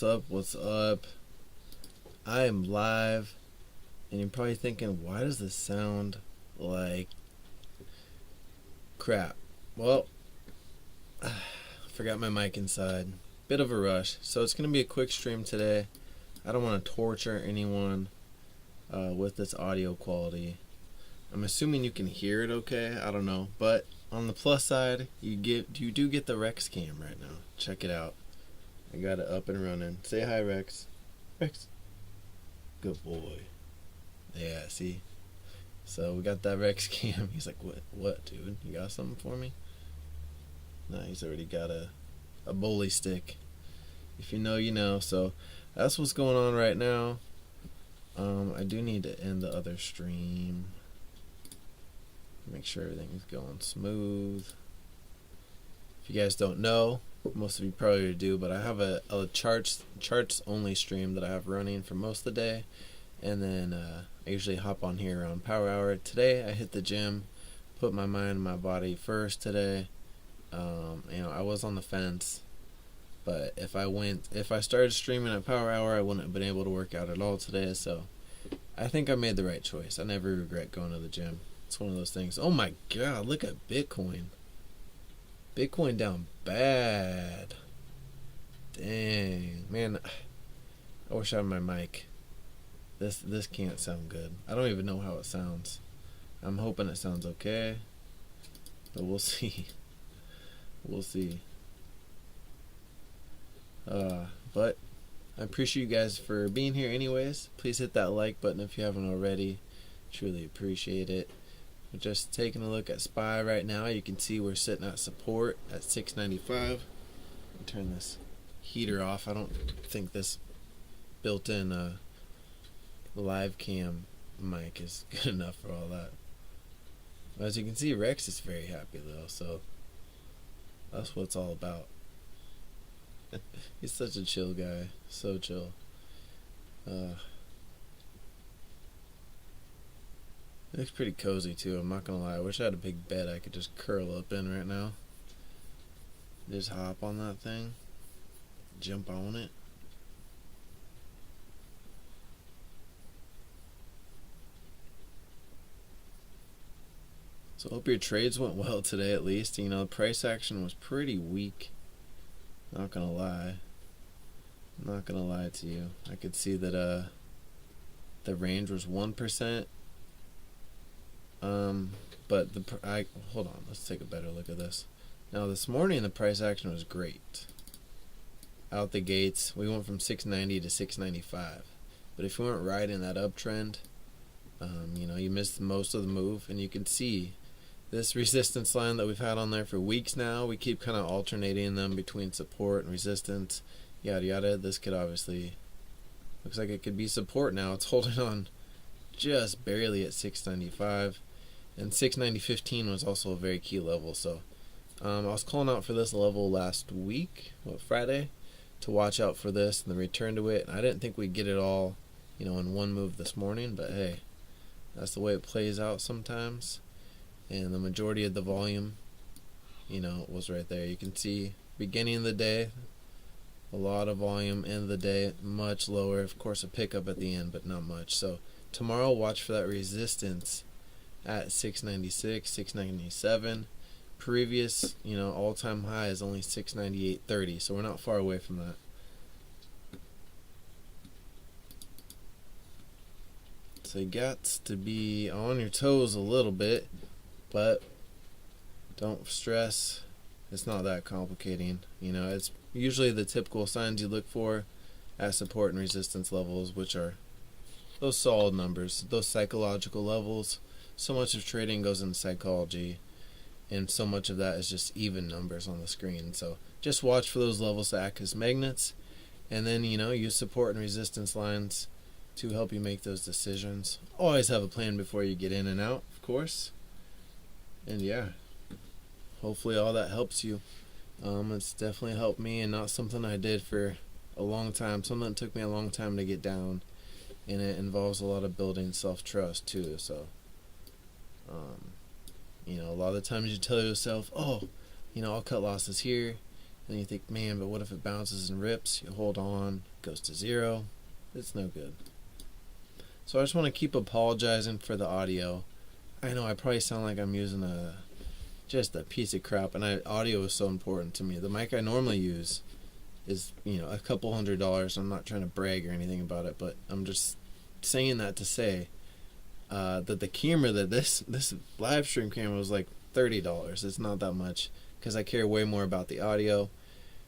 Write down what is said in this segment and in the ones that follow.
What's up? I am live, and you're probably thinking, why does this sound like crap? Well, I forgot my mic inside. Bit of a rush, so it's going to be a quick stream today. I don't want to torture anyone with this audio quality. I'm assuming you can hear it okay, I don't know, but on the plus side, you do get the Rex cam right now. Check it out. I got it up and running. Say hi, Rex. Rex. Good boy. Yeah, see? So we got that Rex cam. He's like, what, dude? You got something for me? No, he's already got a bully stick. If you know, you know. So that's what's going on right now. I do need to end the other stream. Make sure everything's going smooth. If you guys don't know, most of you probably do, but I have a charts only stream that I have running for most of the day, and then I usually hop on here around power hour. Today I hit the gym, put my mind and my body first today. I was on the fence, but if I started streaming at power hour, I wouldn't have been able to work out at all today. So I think I made the right choice. I never regret going to the gym. It's one of those things. Oh my God, look at Bitcoin. Bitcoin down bad. Dang, man. I wish I had my mic. This can't sound good. I don't even know how it sounds. I'm hoping it sounds okay, but we'll see. We'll see. But I appreciate you guys for being here anyways. Please hit that like button if you haven't already. Truly appreciate it. We're just taking a look at SPY right now. You can see we're sitting at support at 695. Turn this heater off. I don't think this built-in live cam mic is good enough for all that. As you can see, Rex is very happy though, so that's what it's all about. He's such a chill guy, so chill. It looks pretty cozy too, I'm not gonna lie. I wish I had a big bed I could just curl up in right now. Just hop on that thing, jump on it. So I hope your trades went well today at least. You know, the price action was pretty weak. Not gonna lie. I'm not gonna lie to you. I could see that the range was 1%. But hold on, let's take a better look at this. Now this morning the price action was great. Out the gates, we went from 690 to 695. But if you weren't riding that uptrend, you missed most of the move. And you can see this resistance line that we've had on there for weeks now. We keep kind of alternating them between support and resistance, yada yada. This could obviously, looks like it could be support now. It's holding on just barely at 695. And 690.15 was also a very key level. So I was calling out for this level last week, Friday, to watch out for this and the return to it. And I didn't think we'd get it all, in one move this morning, but hey, that's the way it plays out sometimes. And the majority of the volume, was right there. You can see beginning of the day, a lot of volume. End of the day, much lower. Of course, a pickup at the end, but not much. So tomorrow, watch for that resistance at 696, 697. Previous, all-time high is only 698.30, so we're not far away from that. So you got to be on your toes a little bit, but don't stress. It's not that complicating. It's usually the typical signs you look for at support and resistance levels, which are those solid numbers, those psychological levels. So much of trading goes into psychology, and so much of that is just even numbers on the screen. So just watch for those levels to act as magnets, and then use support and resistance lines to help you make those decisions. Always have a plan before you get in and out, of course. And yeah, hopefully all that helps you. It's definitely helped me, and not something I did for a long time. Something that took me a long time to get down, and it involves a lot of building self-trust too. So a lot of the times you tell yourself, oh, I'll cut losses here, Then you think, man, but what if it bounces and rips? You hold on, goes to 0. It's no good. So I just want to keep apologizing for the audio. I know I probably sound like I'm using just a piece of crap, and audio is so important to me. The mic I normally use is, a couple $100. I'm not trying to brag or anything about it, but I'm just saying that to say that the camera, that this live stream camera was like $30. It's not that much because I care way more about the audio.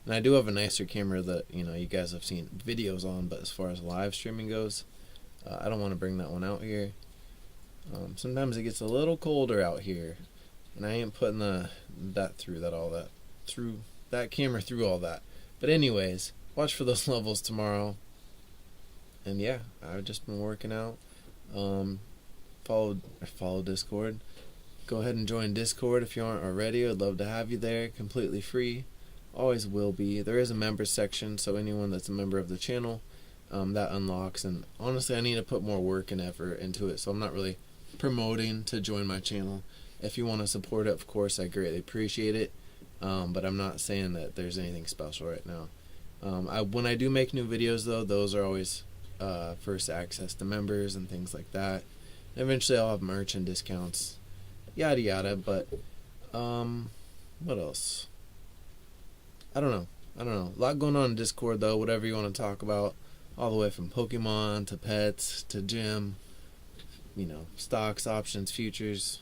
And I do have a nicer camera that, you guys have seen videos on, but as far as live streaming goes, I don't want to bring that one out here. Sometimes it gets a little colder out here, and I ain't putting that camera through all that. But anyways, watch for those levels tomorrow. And yeah, I've just been working out. Follow Discord. Go ahead and join Discord if you aren't already. I'd love to have you there, completely free. Always will be. There is a members section, so anyone that's a member of the channel, that unlocks. And honestly, I need to put more work and effort into it, so I'm not really promoting to join my channel. If you want to support it, of course, I greatly appreciate it. But I'm not saying that there's anything special right now. When I do make new videos, though, those are always first access to members and things like that. And eventually, I'll have merch and discounts, yada yada. But what else? I don't know. A lot going on in Discord, though. Whatever you want to talk about, all the way from Pokemon to pets to gym, stocks, options, futures,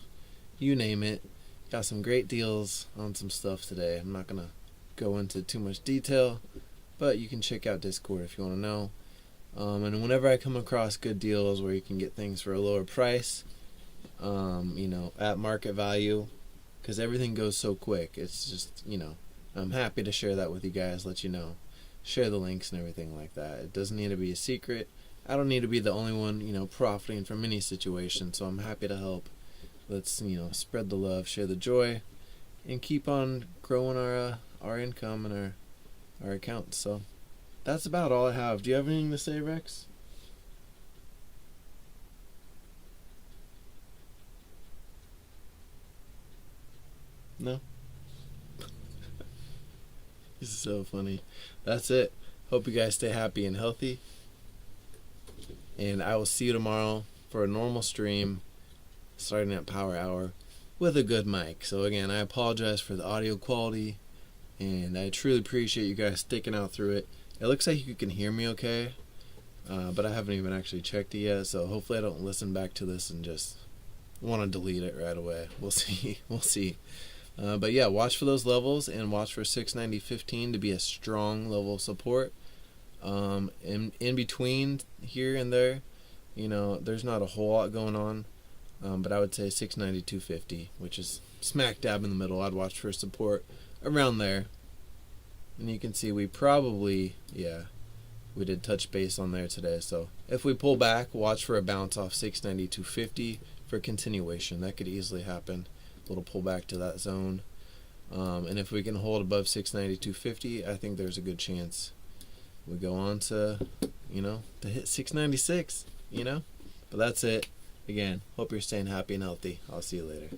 you name it. Got some great deals on some stuff today. I'm not going to go into too much detail, but you can check out Discord if you want to know. And whenever I come across good deals where you can get things for a lower price, at market value, because everything goes so quick, it's just, I'm happy to share that with you guys, let you know. Share the links and everything like that. It doesn't need to be a secret. I don't need to be the only one, profiting from any situation, so I'm happy to help. Let's, spread the love, share the joy, and keep on growing our income and our accounts. So that's about all I have. Do you have anything to say, Rex? No? This is so funny. That's it. Hope you guys stay happy and healthy. And I will see you tomorrow for a normal stream starting at Power Hour with a good mic. So again, I apologize for the audio quality, and I truly appreciate you guys sticking out through it. It looks like you can hear me okay, but I haven't even actually checked it yet, so hopefully I don't listen back to this and just want to delete it right away. We'll see. But yeah, watch for those levels and watch for 690.15 to be a strong level of support. In between here and there, there's not a whole lot going on. But I would say 692.50, which is smack dab in the middle. I'd watch for support around there. And you can see we did touch base on there today. So if we pull back, watch for a bounce off 692.50 for continuation. That could easily happen. A little pullback to that zone. And if we can hold above 692.50, I think there's a good chance we go on to, to hit 696, But that's it. Again, hope you're staying happy and healthy. I'll see you later.